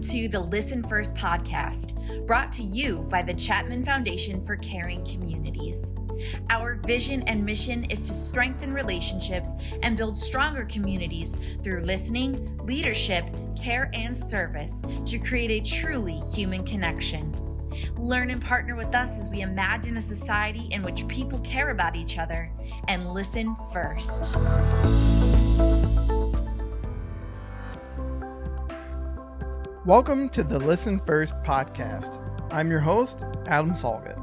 to the Listen First podcast, brought to you by the Chapman Foundation for Caring Communities. Our vision and mission is to strengthen relationships and build stronger communities through listening, leadership, care, and service to create a truly human connection. Learn and partner with us as we imagine a society in which people care about each other and listen first. Welcome to the Listen First podcast. I'm your host, Adam Salget.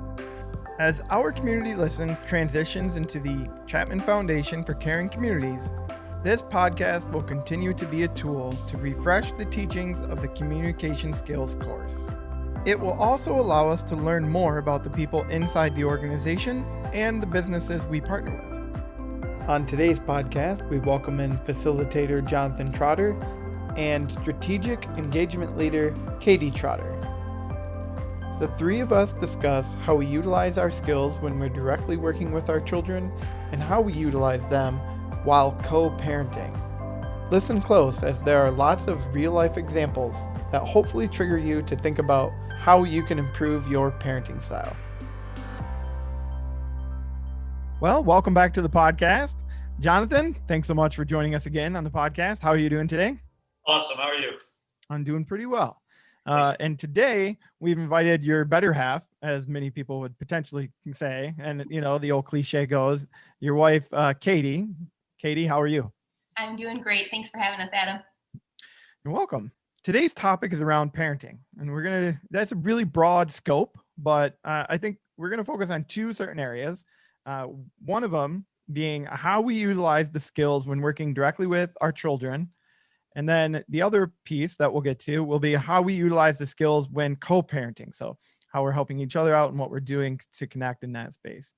As our community listens transitions into the Chapman Foundation for Caring Communities, this podcast will continue to be a tool to refresh the teachings of the Communication Skills course. It will also allow us to learn more about the people inside the organization and the businesses we partner with. On today's podcast, we welcome in facilitator Jonathan Trotter and strategic engagement leader Katie Trotter. The three of us discuss how we utilize our skills when we're directly working with our children and how we utilize them while co-parenting. Listen close, as there are lots of real-life examples that hopefully trigger you to think about how you can improve your parenting style. Well, welcome back to the podcast. Jonathan, thanks so much for joining us again on the podcast. How are you doing today? Awesome. How are you? I'm doing pretty well. And today we've invited your better half, as many people would potentially say. And, you know, the old cliche goes, your wife, Katie. Katie, how are you? I'm doing great. Thanks for having us, Adam. You're welcome. Today's topic is around parenting, and that's a really broad scope, but I think we're going to focus on two certain areas. One of them being how we utilize the skills when working directly with our children. And then the other piece that we'll get to will be how we utilize the skills when co-parenting. So how we're helping each other out and what we're doing to connect in that space.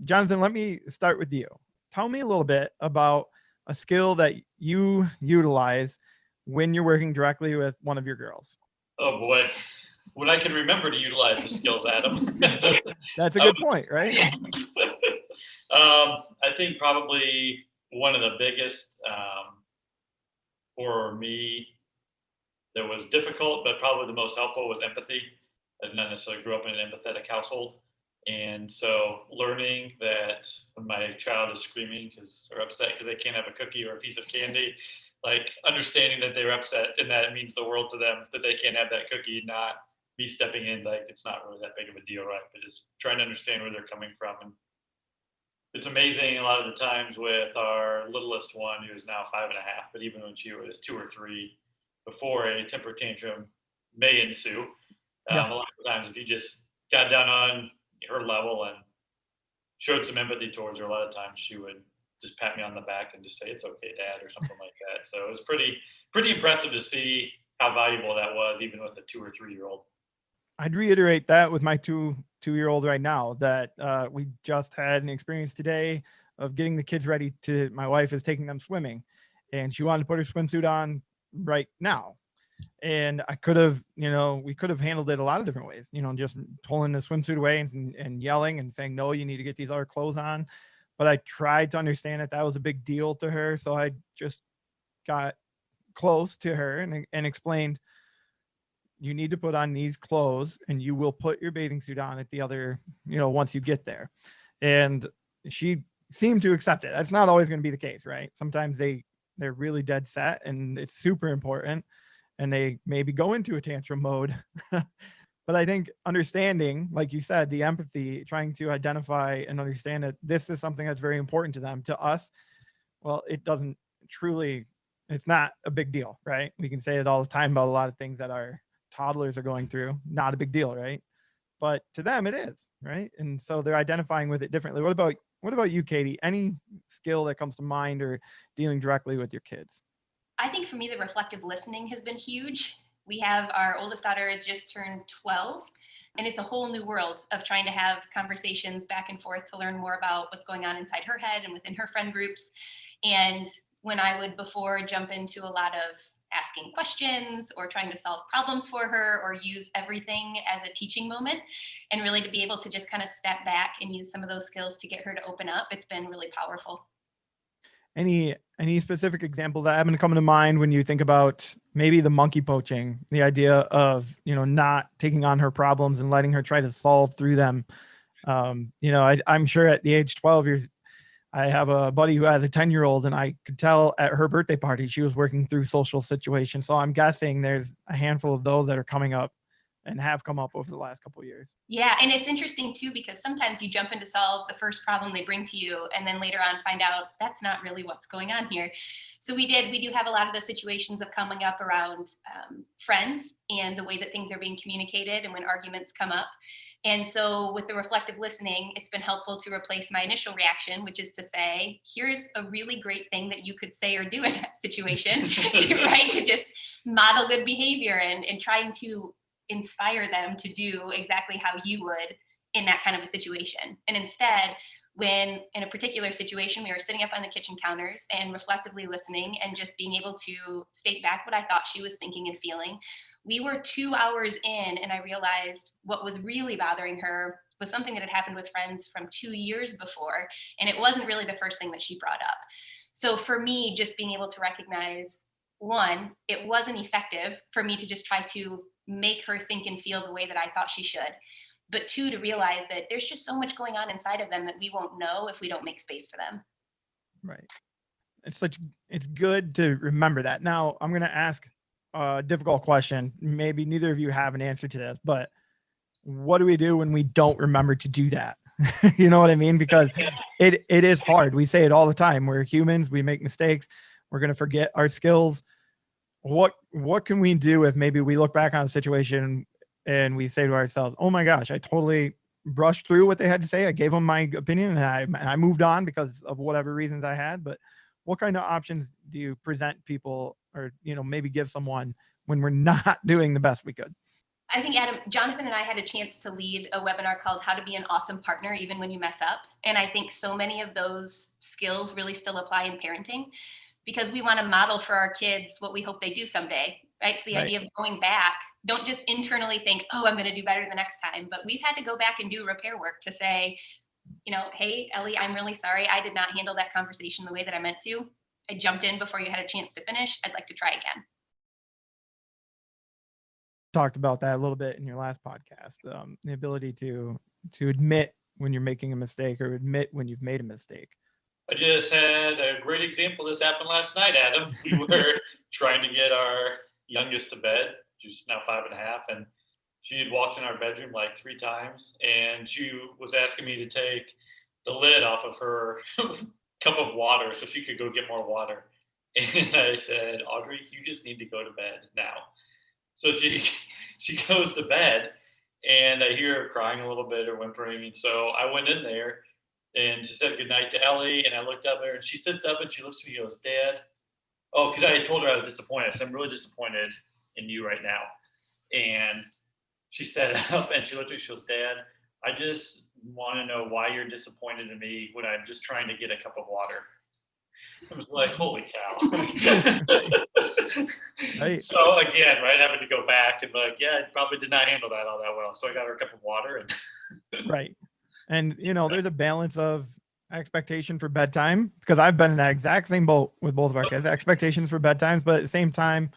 Jonathan, let me start with you. Tell me a little bit about a skill that you utilize when you're working directly with one of your girls. Oh boy, when I can remember to utilize the skills, Adam. That's a good point, right? I think probably one of the biggest for me that was difficult, but probably the most helpful was empathy. I not necessarily grew up in an empathetic household. And so learning that when my child is screaming because they're upset because they can't have a cookie or a piece of candy, like understanding that they're upset and that it means the world to them that they can't have that cookie, not me stepping in like it's not really that big of a deal, right? But just trying to understand where they're coming from. And it's amazing a lot of the times with our littlest one, who is now 5.5, but even when she was 2 or 3, before a temper tantrum may ensue, a lot of times if you just got down on her level and showed some empathy towards her, a lot of times she would just pat me on the back and just say, "It's okay, Dad," or something like that. So it was pretty impressive to see how valuable that was, even with a 2 or 3-year-old. I'd reiterate that with my two-year-old right now, that we just had an experience today of getting the kids ready to, my wife is taking them swimming, and she wanted to put her swimsuit on right now. And I could have, we could have handled it a lot of different ways, just pulling the swimsuit away and yelling and saying, "No, you need to get these other clothes on." But I tried to understand that was a big deal to her. So I just got close to her and explained, you need to put on these clothes and you will put your bathing suit on at the other, once you get there. And she seemed to accept it. That's not always going to be the case, right? Sometimes they're really dead set and it's super important and they maybe go into a tantrum mode. But I think understanding, like you said, the empathy, trying to identify and understand that this is something that's very important to them. To us, well, it's not a big deal, right? We can say it all the time about a lot of things that our toddlers are going through. Not a big deal, right? But to them it is, right? And so they're identifying with it differently. What about you, Katie? Any skill that comes to mind or dealing directly with your kids? I think for me, the reflective listening has been huge. We have our oldest daughter has just turned 12, and it's a whole new world of trying to have conversations back and forth to learn more about what's going on inside her head and within her friend groups. And when I would before jump into a lot of asking questions or trying to solve problems for her or use everything as a teaching moment, and really to be able to just kind of step back and use some of those skills to get her to open up, it's been really powerful. Any specific examples that happen to come to mind when you think about maybe the monkey poaching, the idea of, not taking on her problems and letting her try to solve through them? I'm sure at the age 12, I have a buddy who has a 10-year-old, and I could tell at her birthday party, she was working through social situations. So I'm guessing there's a handful of those that are coming up and have come up over the last couple of years. Yeah, and it's interesting too, because sometimes you jump in to solve the first problem they bring to you, and then later on find out that's not really what's going on here. So we do have a lot of the situations of coming up around friends and the way that things are being communicated and when arguments come up. And so with the reflective listening, it's been helpful to replace my initial reaction, which is to say, here's a really great thing that you could say or do in that situation, right? To just model good behavior and trying to inspire them to do exactly how you would in that kind of a situation. And instead, when in a particular situation, we were sitting up on the kitchen counters and reflectively listening and just being able to state back what I thought she was thinking and feeling. We were 2 hours in, and I realized what was really bothering her was something that had happened with friends from 2 years before. And it wasn't really the first thing that she brought up. So for me, just being able to recognize, one, it wasn't effective for me to just try to make her think and feel the way that I thought she should. But two, to realize that there's just so much going on inside of them that we won't know if we don't make space for them. Right. It's good to remember that. Now I'm going to ask a difficult question. Maybe neither of you have an answer to this, but what do we do when we don't remember to do that? You know what I mean? Because it is hard. We say it all the time. We're humans. We make mistakes. We're going to forget our skills. What can we do if maybe we look back on a situation and we say to ourselves, oh my gosh, I totally brushed through what they had to say. I gave them my opinion and I moved on because of whatever reasons I had. But what kind of options do you present people, or, maybe give someone when we're not doing the best we could? I think, Adam, Jonathan and I had a chance to lead a webinar called How to Be an Awesome Partner Even When You Mess Up. And I think so many of those skills really still apply in parenting, because we want to model for our kids what we hope they do someday, right? So the idea of going back, don't just internally think, oh, I'm going to do better the next time. But we've had to go back and do repair work to say, hey, Ellie, I'm really sorry. I did not handle that conversation the way that I meant to. I jumped in before you had a chance to finish. I'd like to try again. Talked about that a little bit in your last podcast, the ability to admit when you're making a mistake or admit when you've made a mistake. I just had a great example. This happened last night, Adam. We were trying to get our youngest to bed. She's now 5.5, and she had walked in our bedroom like 3 times, and she was asking me to take the lid off of her cup of water so she could go get more water. And I said, Audrey, you just need to go to bed now. So she goes to bed, and I hear her crying a little bit or whimpering. And so I went in there and she said goodnight to Ellie. And I looked up at her, and she sits up and she looks at me and goes, Dad. Oh, because I had told her I was disappointed. So I'm really disappointed in you right now. And she sat up and she looked at me, she goes, Dad, I just want to know why you're disappointed in me when I'm just trying to get a cup of water. I was like, holy cow. Right. So again, right, having to go back and like, yeah, I probably did not handle that all that well. So I got her a cup of water. And Right. And, there's a balance of expectation for bedtime, because I've been in that exact same boat with both of our kids, expectations for bedtimes, but at the same time,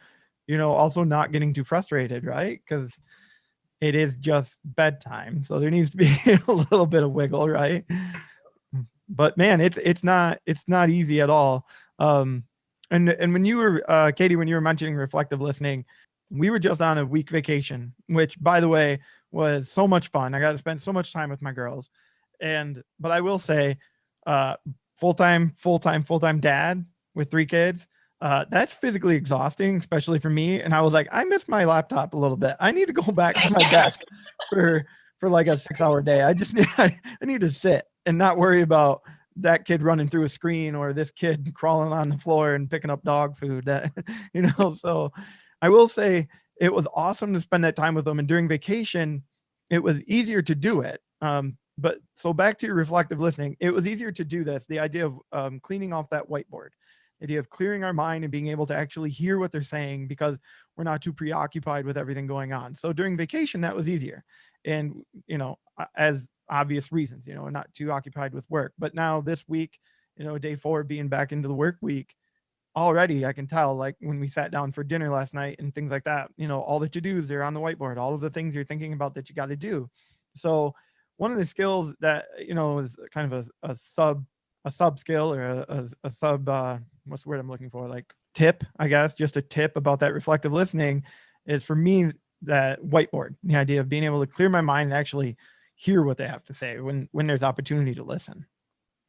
also not getting too frustrated, right? Because it is just bedtime. So there needs to be a little bit of wiggle, right? But man, it's not easy at all. And when you were, Katie, when you were mentioning reflective listening, we were just on a week vacation, which, by the way, was so much fun. I got to spend so much time with my girls. But I will say, full-time dad with 3 kids, that's physically exhausting, especially for me. And I was like, I miss my laptop a little bit. I need to go back to my desk for like a 6-hour day. I need to sit and not worry about that kid running through a screen or this kid crawling on the floor and picking up dog food. So I will say it was awesome to spend that time with them. And during vacation, it was easier to do it. But so back to your reflective listening, it was easier to do this. The idea of cleaning off that whiteboard, the idea of clearing our mind and being able to actually hear what they're saying because we're not too preoccupied with everything going on. So during vacation, that was easier. And, as obvious reasons, not too occupied with work. But now this week, day 4 being back into the work week, already I can tell, like when we sat down for dinner last night and things like that, all the to-dos are on the whiteboard, all of the things you're thinking about that you got to do. So one of the skills that, is kind of a sub skill, or a sub, what's the word I'm looking for? Like tip, I guess, just a tip about that reflective listening is, for me, that whiteboard, the idea of being able to clear my mind and actually hear what they have to say when there's opportunity to listen.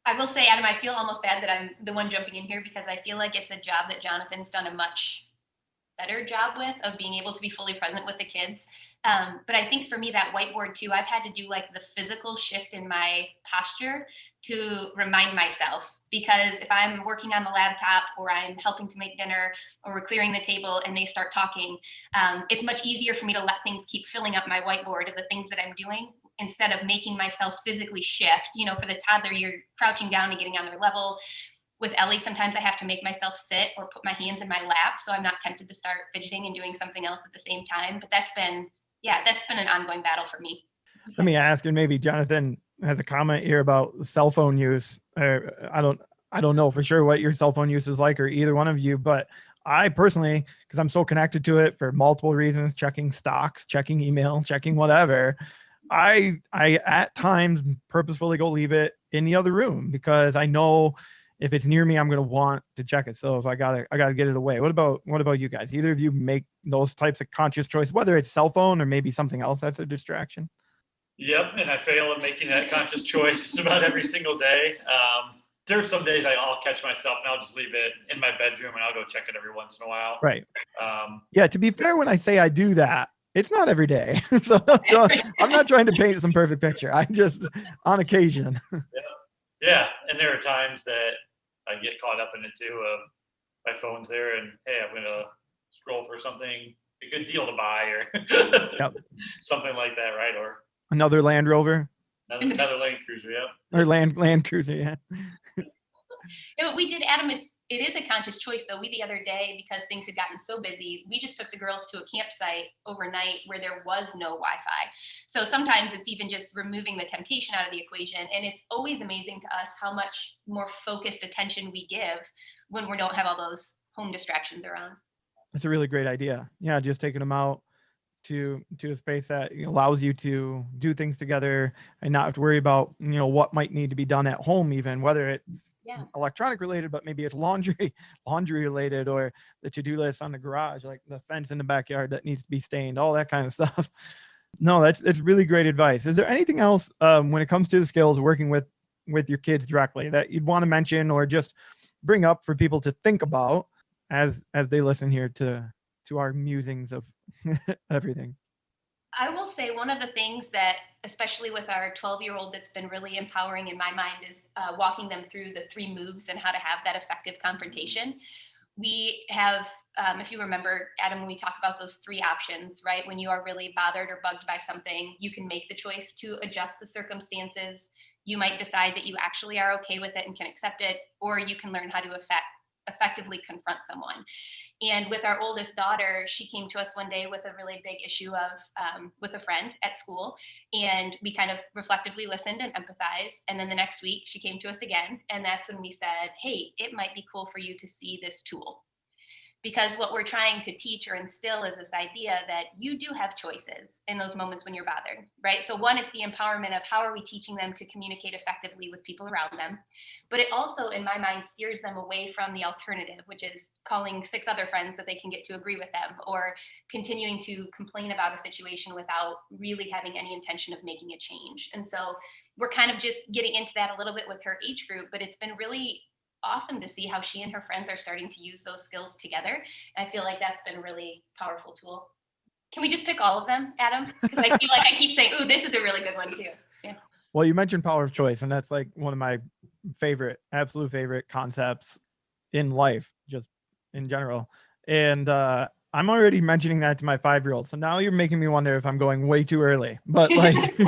I will say, Adam, I feel almost bad that I'm the one jumping in here, because I feel like it's a job that Jonathan's done a much better job with, of being able to be fully present with the kids. But I think for me, that whiteboard too, I've had to do like the physical shift in my posture to remind myself, because if I'm working on the laptop, or I'm helping to make dinner, or we're clearing the table and they start talking, it's much easier for me to let things keep filling up my whiteboard of the things that I'm doing, instead of making myself physically shift. For the toddler, you're crouching down and getting on their level. With Ellie, sometimes I have to make myself sit or put my hands in my lap, so I'm not tempted to start fidgeting and doing something else at the same time. But that's been an ongoing battle for me. Let me ask, and maybe Jonathan has a comment here about cell phone use. I don't know for sure what your cell phone use is like, or either one of you, but I personally, because I'm so connected to it for multiple reasons, checking stocks, checking email, checking whatever, I at times purposefully go leave it in the other room, because I know if it's near me, I'm going to want to check it. So if I gotta get it away. What about you guys? Either of you make those types of conscious choice, whether it's cell phone or maybe something else that's a distraction? Yep, and I fail at making that conscious choice about every single day. There's some days I'll catch myself and I'll just leave it in my bedroom and I'll go check it every once in a while. Right. Yeah, to be fair, when I say I do that, it's not every day. So I'm not trying to paint some perfect picture. I just, on occasion. Yeah, and there are times that I get caught up in it too, of my phone's there and, hey, I'm going to scroll for something, a good deal to buy, or Yep. something like that, right? Or another Land Rover. Another Land Cruiser, yeah. Or Land Cruiser, yeah. Yeah, but we did, Adam, it is a conscious choice though. We, the other day, because things had gotten so busy, we just took the girls to a campsite overnight where there was no Wi-Fi. So sometimes it's even just removing the temptation out of the equation. And it's always amazing to us how much more focused attention we give when we don't have all those home distractions around. That's a really great idea. Yeah, just taking them out to a space that allows you to do things together and not have to worry about what might need to be done at home, even whether it's electronic related, but maybe it's laundry related, or the to-do list on the garage, like the fence in the backyard that needs to be stained, all that kind of stuff. No, that's really great advice. Is there anything else when it comes to the skills working with your kids directly that you'd want to mention or just bring up for people to think about as they listen here to our musings of everything? I will say one of the things that, especially with our 12-year-old, that's been really empowering in my mind is walking them through the 3 moves and how to have that effective confrontation. We have, if you remember, Adam, when we talk about those 3 options, right? When you are really bothered or bugged by something, you can make the choice to adjust the circumstances. You might decide that you actually are okay with it and can accept it, or you can learn how to effectively confront someone. And with our oldest daughter, she came to us one day with a really big issue of with a friend at school, and we kind of reflectively listened and empathized. And then the next week she came to us again, and that's when we said, hey, it might be cool for you to see this tool. Because what we're trying to teach or instill is this idea that you do have choices in those moments when you're bothered, right? So one, it's the empowerment of how are we teaching them to communicate effectively with people around them. But it also, in my mind, steers them away from the alternative, which is calling 6 other friends that they can get to agree with them, or continuing to complain about a situation without really having any intention of making a change. And so we're kind of just getting into that a little bit with her age group, but it's been really awesome to see how she and her friends are starting to use those skills together. And I feel like that's been a really powerful tool. Can we just pick all of them, Adam? Because I feel like I keep saying, ooh, this is a really good one too. Yeah. Well, you mentioned power of choice, and that's like one of my absolute favorite concepts in life, just in general. And I'm already mentioning that to my 5-year-old. So now you're making me wonder if I'm going way too early. But like,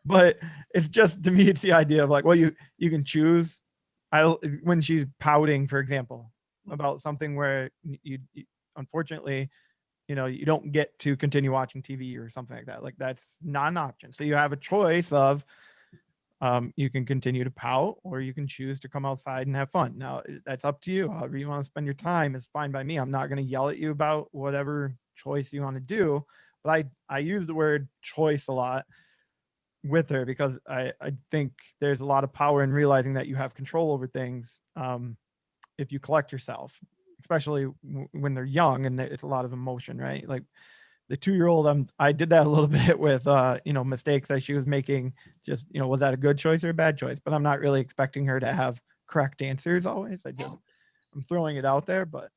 but it's just, to me, it's the idea of like, well, you can choose. When she's pouting, for example, about something where you unfortunately, you don't get to continue watching TV or something like that. Like that's not an option. So you have a choice of, You can continue to pout, or you can choose to come outside and have fun. Now, that's up to you. However you want to spend your time is fine by me. I'm not going to yell at you about whatever choice you want to do, but I use the word choice a lot with her because I think there's a lot of power in realizing that you have control over things if you collect yourself, especially when they're young and it's a lot of emotion, right? Like the 2-year-old, I did that a little bit with mistakes that she was making. Just, was that a good choice or a bad choice? But I'm not really expecting her to have correct answers always. I'm throwing it out there. But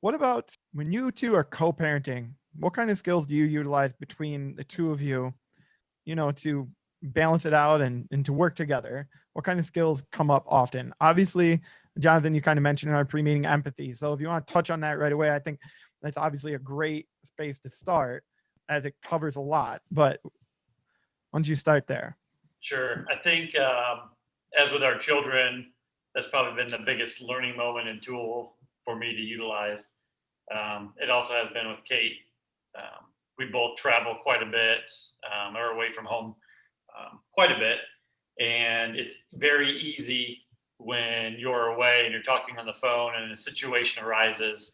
what about when you two are co-parenting? What kind of skills do you utilize between the two of you, to balance it out and to work together? What kind of skills come up often? Obviously, Jonathan, you kind of mentioned in our pre-meeting empathy. So if you want to touch on that right away, I think that's obviously a great space to start as it covers a lot. But why don't you start there? Sure. I think as with our children, that's probably been the biggest learning moment and tool for me to utilize. It also has been with Kate. We both travel quite a bit, or away from home quite a bit. And it's very easy when you're away and you're talking on the phone and a situation arises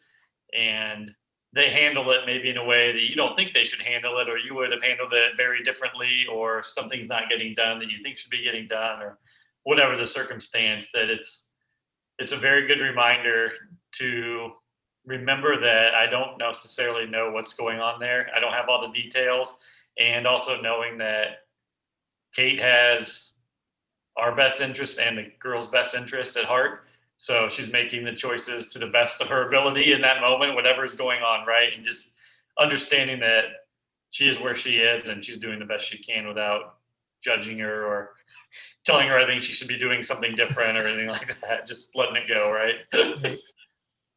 and they handle it maybe in a way that you don't think they should handle it, or you would have handled it very differently, or something's not getting done that you think should be getting done, or whatever the circumstance, that it's a very good reminder to remember that I don't necessarily know what's going on there. I don't have all the details. And also knowing that Kate has our best interest and the girl's best interest at heart. So she's making the choices to the best of her ability in that moment, whatever is going on, right? And just understanding that she is where she is and she's doing the best she can without judging her or telling her I think she should be doing something different or anything like that. Just letting it go, right?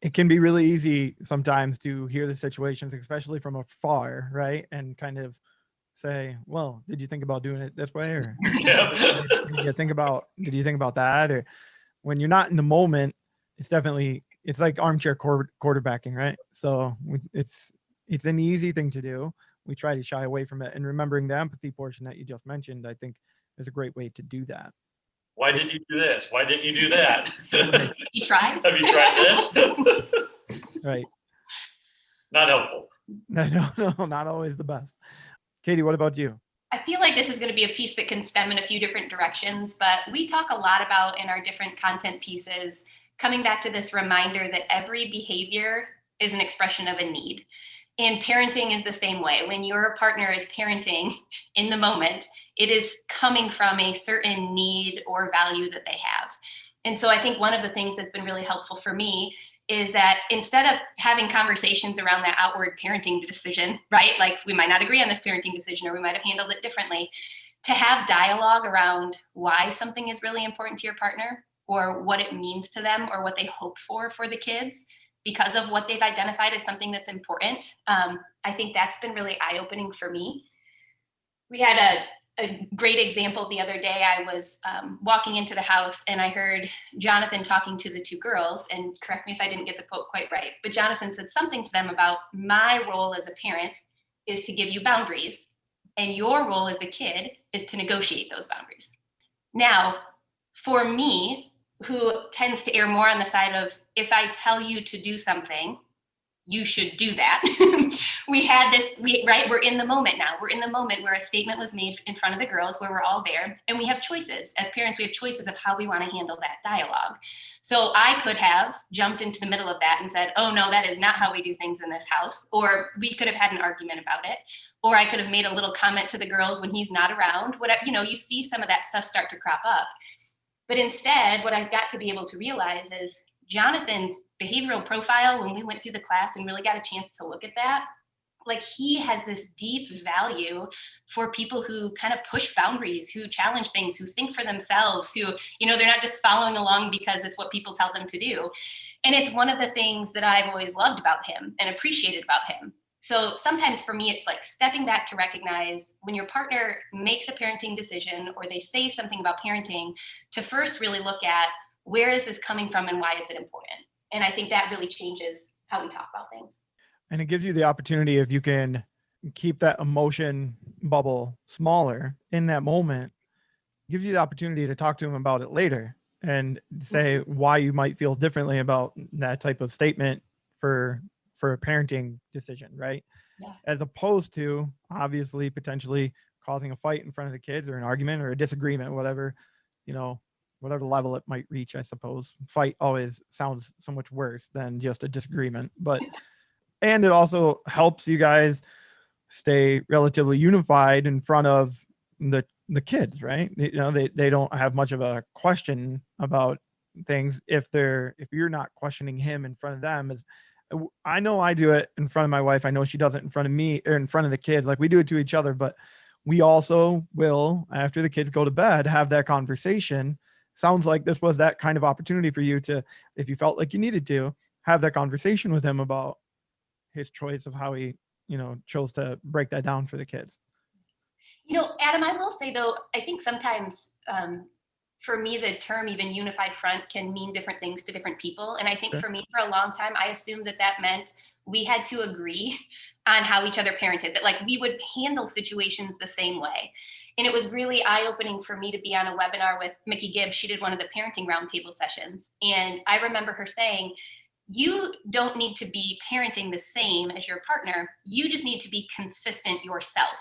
It can be really easy sometimes to hear the situations, especially from afar, right? And kind of say, well, did you think about doing it this way? Or did you think about that? Or when you're not in the moment, it's like armchair quarterbacking, right? So it's an easy thing to do. We try to shy away from it, and remembering the empathy portion that you just mentioned, I think is a great way to do that. Why didn't you do this? Why didn't you do that? You tried? Have you tried this? Right. Not helpful. No, not always the best. Katie, what about you? I feel like this is going to be a piece that can stem in a few different directions, but we talk a lot about in our different content pieces, coming back to this reminder that every behavior is an expression of a need. And parenting is the same way. When your partner is parenting in the moment, it is coming from a certain need or value that they have. And so I think one of the things that's been really helpful for me is that instead of having conversations around that outward parenting decision, right? Like we might not agree on this parenting decision, or we might have handled it differently, to have dialogue around why something is really important to your partner, or what it means to them, or what they hope for the kids because of what they've identified as something that's important. I think that's been really eye-opening for me. We had a great example the other day. I was walking into the house and I heard Jonathan talking to the two girls, and correct me if I didn't get the quote quite right, but Jonathan said something to them about, my role as a parent is to give you boundaries, and your role as the kid is to negotiate those boundaries. Now, for me, who tends to err more on the side of, if I tell you to do something, you should do that. We're in the moment now. We're in the moment where a statement was made in front of the girls, where we're all there, and we have choices. As parents, we have choices of how we want to handle that dialogue. So I could have jumped into the middle of that and said, oh no, that is not how we do things in this house. Or we could have had an argument about it. Or I could have made a little comment to the girls when he's not around. Whatever, you see some of that stuff start to crop up. But instead, what I've got to be able to realize is Jonathan's behavioral profile, when we went through the class and really got a chance to look at that, like he has this deep value for people who kind of push boundaries, who challenge things, who think for themselves, who, they're not just following along because it's what people tell them to do. And it's one of the things that I've always loved about him and appreciated about him. So sometimes for me, it's like stepping back to recognize when your partner makes a parenting decision or they say something about parenting, to first really look at, where is this coming from and why is it important? And I think that really changes how we talk about things. And it gives you the opportunity, if you can keep that emotion bubble smaller in that moment, gives you the opportunity to talk to them about it later and say why you might feel differently about that type of statement for a parenting decision, right? Yeah. As opposed to obviously potentially causing a fight in front of the kids or an argument or a disagreement, whatever, whatever level it might reach, I suppose. Fight always sounds so much worse than just a disagreement, but and it also helps you guys stay relatively unified in front of the kids, right? They don't have much of a question about things if you're not questioning him in front of them. As I know I do it in front of my wife. I know she does it in front of me or in front of the kids. Like we do it to each other, but we also will, after the kids go to bed, have that conversation. Sounds like this was that kind of opportunity for you to, if you felt like you needed to, have that conversation with him about his choice of how he, chose to break that down for the kids. Adam, I will say though, I think sometimes for me, the term even unified front can mean different things to different people. And I think Sure. for me, for a long time, I assumed that meant we had to agree on how each other parented, that like we would handle situations the same way. And it was really eye-opening for me to be on a webinar with Mickey Gibbs. She did one of the parenting roundtable sessions. And I remember her saying, you don't need to be parenting the same as your partner. You just need to be consistent yourself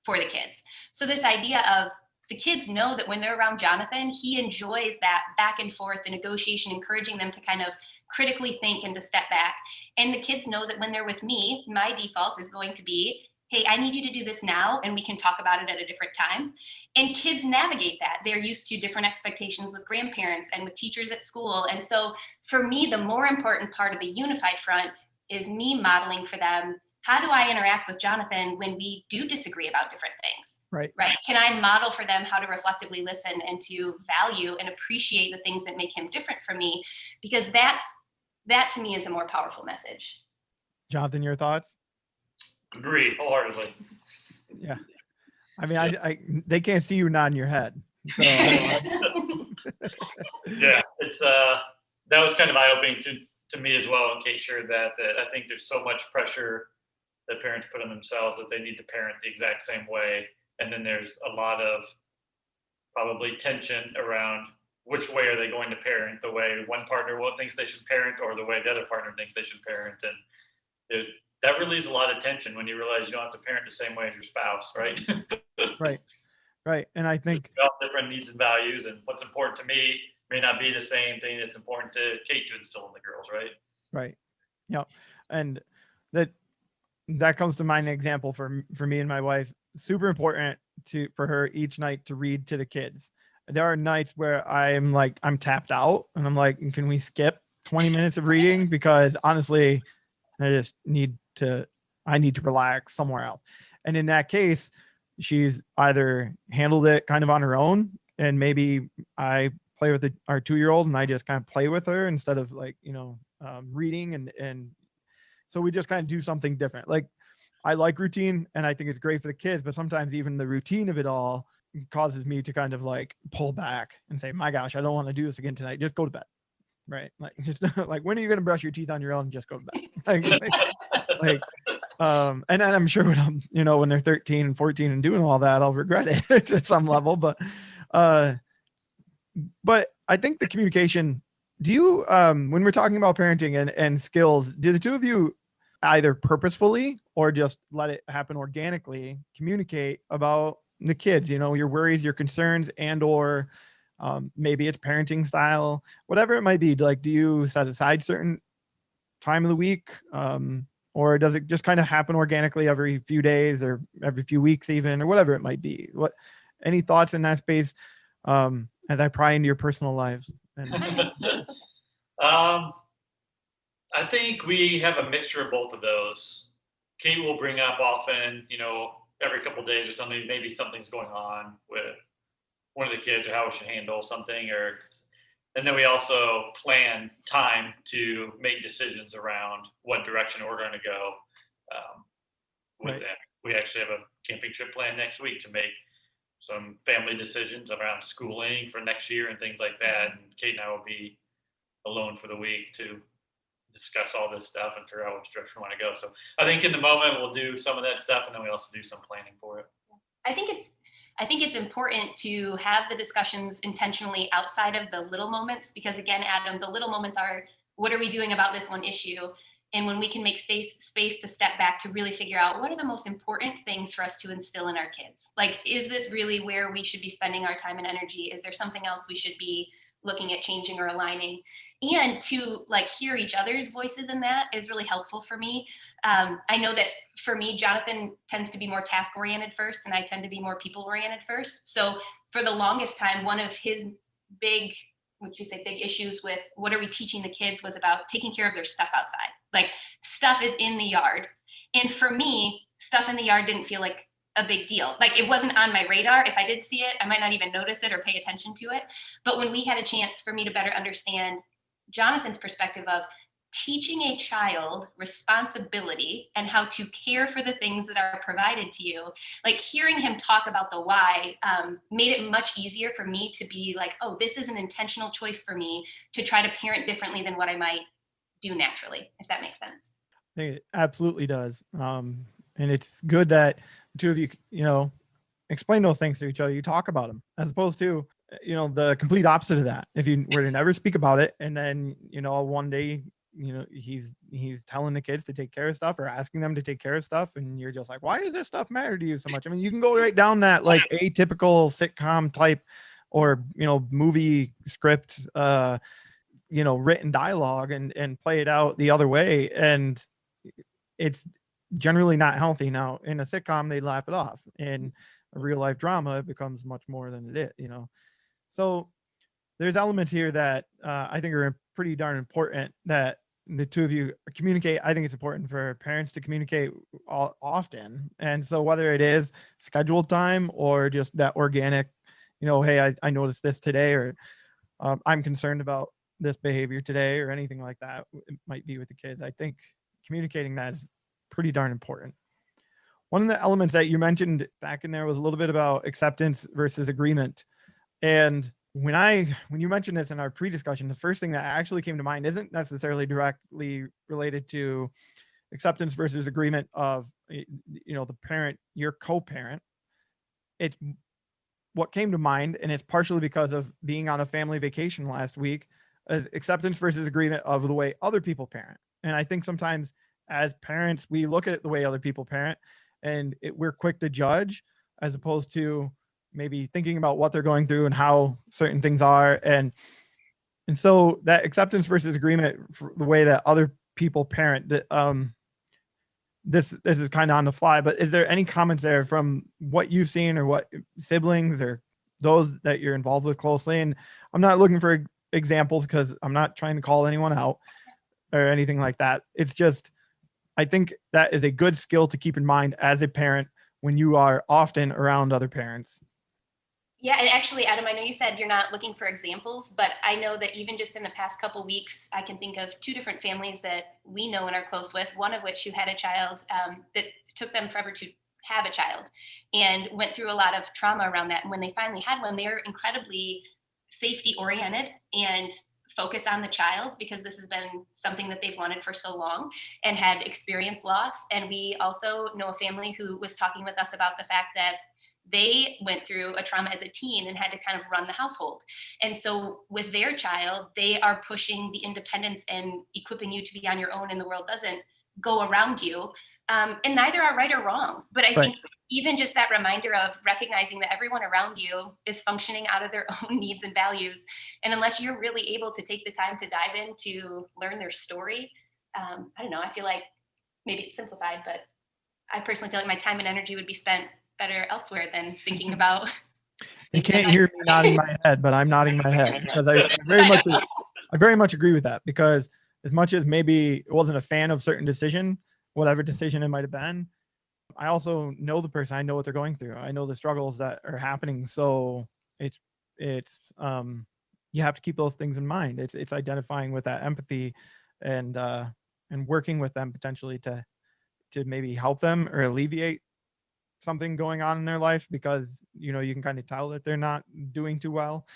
for the kids. So this idea of the kids know that when they're around Jonathan, he enjoys that back and forth, the negotiation, encouraging them to kind of critically think and to step back. And the kids know that when they're with me, my default is going to be, hey, I need you to do this now, and we can talk about it at a different time. And kids navigate that. They're used to different expectations with grandparents and with teachers at school. And so for me, the more important part of the unified front is me modeling for them, how do I interact with Jonathan when we do disagree about different things? Right. Right. Can I model for them how to reflectively listen and to value and appreciate the things that make him different from me? Because that to me is a more powerful message. Jonathan, your thoughts? Agreed wholeheartedly. Yeah. I mean, I they can't see you nodding your head. So Yeah, it's that was kind of eye-opening to me as well, and Kate shared that I think there's so much pressure that parents put on themselves that they need to parent the exact same way. And then there's a lot of probably tension around which way are they going to parent, the way one partner thinks they should parent or the way the other partner thinks they should parent. And that relieves a lot of tension when you realize you don't have to parent the same way as your spouse, right? Right. And I think we all have different needs and values, and what's important to me may not be the same thing that's important to Kate to instill in the girls, right? Right. Yeah. And that comes to mind an example for me and my wife. Super important for her each night to read to the kids. There are nights where I'm tapped out and I'm like, can we skip 20 minutes of reading? Because honestly, I need to relax somewhere else. And in that case, she's either handled it kind of on her own, and maybe I play with our 2-year-old and I just kind of play with her instead of reading. And so we just kind of do something different. Like, I like routine and I think it's great for the kids, but sometimes even the routine of it all causes me to kind of pull back and say, my gosh, I don't want to do this again tonight. Just go to bed. Right. Just when are you going to brush your teeth on your own? Just go to bed. And then I'm sure when they're 13 and 14 and doing all that, I'll regret it at some level. But I think the communication, do you, when we're talking about parenting and skills, do the two of you either purposefully or just let it happen organically communicate about the kids, your worries, your concerns, and or maybe it's parenting style, whatever it might be? Do you set aside certain time of the week, or does it just kind of happen organically every few days or every few weeks even, or whatever it might be? Any thoughts in that space as I pry into your personal lives? I think we have a mixture of both of those. Kate will bring up often, every couple of days or something, maybe something's going on with one of the kids or how we should handle something, and then we also plan time to make decisions around what direction we're going to go with Right. them. We actually have a camping trip planned next week to make some family decisions around schooling for next year and things like that. And Kate and I will be alone for the week to discuss all this stuff and figure out which direction we want to go. So I think in the moment we'll do some of that stuff, and then we also do some planning for it. I think I think it's important to have the discussions intentionally outside of the little moments, because again, Adam, the little moments are, what are we doing about this one issue? And when we can make space to step back to really figure out what are the most important things for us to instill in our kids? Like, is this really where we should be spending our time and energy? Is there something else we should be looking at changing or aligning? And to like hear each other's voices in that is really helpful for me. I know that for me, Jonathan tends to be more task oriented first, and I tend to be more people oriented first. So for the longest time, one of his big, would you say big issues with what are we teaching the kids was about taking care of their stuff outside. Like, stuff is in the yard. And for me, stuff in the yard didn't feel like a big deal. Like, it wasn't on my radar. If I did see it, I might not even notice it or pay attention to it. But when we had a chance for me to better understand Jonathan's perspective of teaching a child responsibility and how to care for the things that are provided to you, like hearing him talk about the why made it much easier for me to be like, oh, this is an intentional choice for me to try to parent differently than what I might do naturally, if that makes sense. I think it absolutely does. And it's good that the two of you, explain those things to each other. You talk about them, as opposed to, the complete opposite of that. If you were to never speak about it, and then, one day, he's telling the kids to take care of stuff or asking them to take care of stuff, and you're just like, why does this stuff matter to you so much? I mean, you can go right down that like atypical sitcom type or, movie script, written dialogue and play it out the other way. And it's generally not healthy. Now, in a sitcom, they laugh it off. In a real life drama, it becomes much more than it is, So there's elements here that I think are pretty darn important that the two of you communicate. I think it's important for parents to communicate often. And so whether it is scheduled time or just that organic, hey, I noticed this today, or I'm concerned about this behavior today, or anything like that, it might be with the kids. I think communicating that is pretty darn important. One of the elements that you mentioned back in there was a little bit about acceptance versus agreement. And when you mentioned this in our pre-discussion, the first thing that actually came to mind isn't necessarily directly related to acceptance versus agreement of, the parent, your co-parent. It's what came to mind, and it's partially because of being on a family vacation last week, as acceptance versus agreement of the way other people parent. And I think sometimes as parents, we look at the way other people parent and we're quick to judge, as opposed to maybe thinking about what they're going through and how certain things are. And so that acceptance versus agreement for the way that other people parent, this is kind of on the fly, but is there any comments there from what you've seen, or what siblings or those that you're involved with closely? And I'm not looking for examples because I'm not trying to call anyone out or anything like that. It's just, I think that is a good skill to keep in mind as a parent when you are often around other parents. Yeah, and actually, Adam, I know you said you're not looking for examples, but I know that even just in the past couple of weeks, I can think of two different families that we know and are close with, one of which who had a child that took them forever to have a child and went through a lot of trauma around that. And when they finally had one, they were incredibly safety oriented and focus on the child, because this has been something that they've wanted for so long and had experienced loss. And we also know a family who was talking with us about the fact that they went through a trauma as a teen and had to kind of run the household. And so with their child, they are pushing the independence and equipping you to be on your own, and the world doesn't go around you. And neither are right or wrong. But I think even just that reminder of recognizing that everyone around you is functioning out of their own needs and values. And unless you're really able to take the time to dive in to learn their story, I don't know, I feel like maybe it's simplified, but I personally feel like my time and energy would be spent better elsewhere than thinking about. You can't hear me nodding my head, but I'm nodding my head because I very much agree with that, because as much as maybe I wasn't a fan of certain decision, whatever decision it might have been, I also know the person. I know what they're going through. I know the struggles that are happening. So it's you have to keep those things in mind. It's identifying with that empathy and working with them potentially to maybe help them or alleviate something going on in their life, because you can kind of tell that they're not doing too well,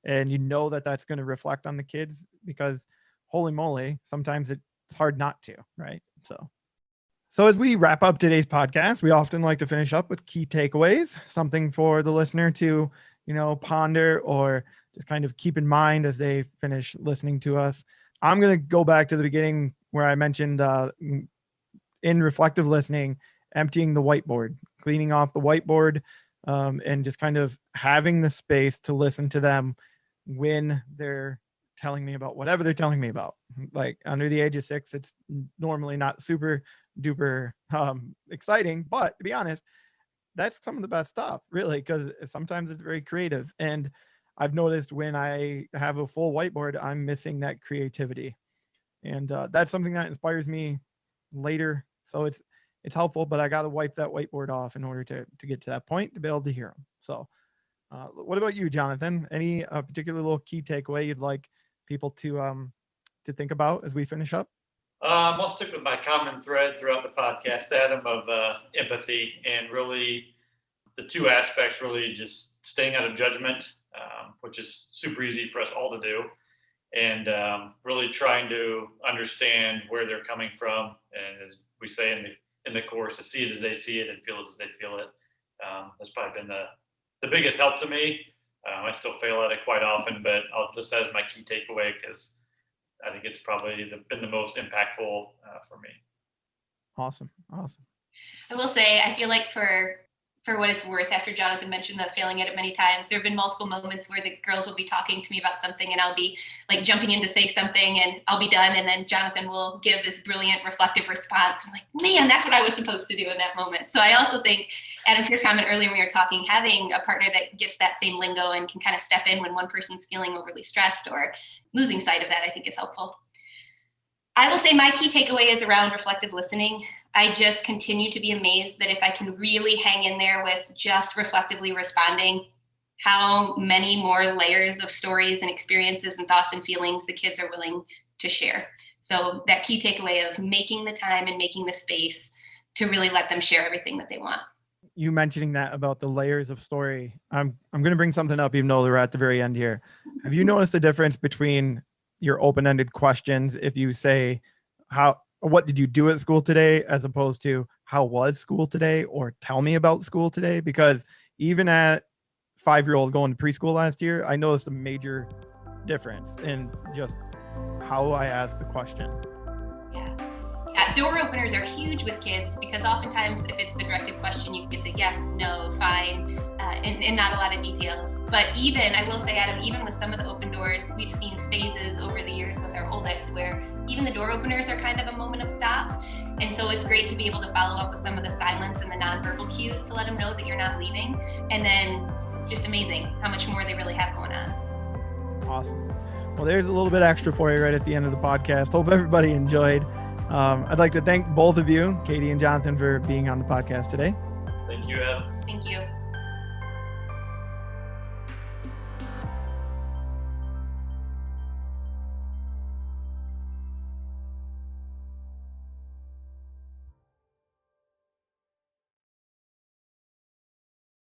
and that that's going to reflect on the kids, because holy moly, sometimes it's hard not to, right? So So as we wrap up today's podcast, we often like to finish up with key takeaways, something for the listener to, ponder or just kind of keep in mind as they finish listening to us. I'm going to go back to the beginning where I mentioned in reflective listening, emptying the whiteboard, cleaning off the whiteboard, and just kind of having the space to listen to them when they're telling me about whatever they're telling me about. Like under the age of 6, it's normally not super duper exciting, but to be honest, that's some of the best stuff, really, because sometimes it's very creative. And I've noticed when I have a full whiteboard, I'm missing that creativity, and that's something that inspires me later. So it's helpful, but I got to wipe that whiteboard off in order to get to that point to be able to hear them. So what about you, Jonathan? Any particular little key takeaway you'd like people to think about as we finish up? I'll stick with my common thread throughout the podcast, Adam, of empathy, and really the two aspects, really just staying out of judgment, which is super easy for us all to do, and really trying to understand where they're coming from. And as we say in the course, to see it as they see it and feel it as they feel it. That's probably been the biggest help to me. I still fail at it quite often, but I'll just as my key takeaway, because I think it's probably been the most impactful for me. Awesome. I will say, I feel like for what it's worth, after Jonathan mentioned the failing at it many times, there have been multiple moments where the girls will be talking to me about something and I'll be like jumping in to say something and I'll be done. And then Jonathan will give this brilliant reflective response. I'm like, man, that's what I was supposed to do in that moment. So I also think, Adam, to your comment earlier when we were talking, having a partner that gets that same lingo and can kind of step in when one person's feeling overly stressed or losing sight of that, I think is helpful. I will say my key takeaway is around reflective listening. I just continue to be amazed that if I can really hang in there with just reflectively responding, how many more layers of stories and experiences and thoughts and feelings the kids are willing to share. So that key takeaway of making the time and making the space to really let them share everything that they want. You mentioning that about the layers of story, I'm going to bring something up, even though they're at the very end here. Have you noticed the difference between your open-ended questions if you say, what did you do at school today, as opposed to how was school today, or tell me about school today? Because even at 5-year-old going to preschool last year, I noticed a major difference in just how I asked the question. Yeah, door openers are huge with kids because oftentimes if it's the directed question, you get the yes, no, fine, and not a lot of details. But even, I will say, Adam, even with some of the open doors, we've seen phases over the years with our oldest where even the door openers are kind of a moment of stop. And so it's great to be able to follow up with some of the silence and the nonverbal cues to let them know that you're not leaving. And then just amazing how much more they really have going on. Awesome. Well, there's a little bit extra for you right at the end of the podcast. Hope everybody enjoyed. I'd like to thank both of you, Katie and Jonathan, for being on the podcast today. Thank you, Adam. Thank you.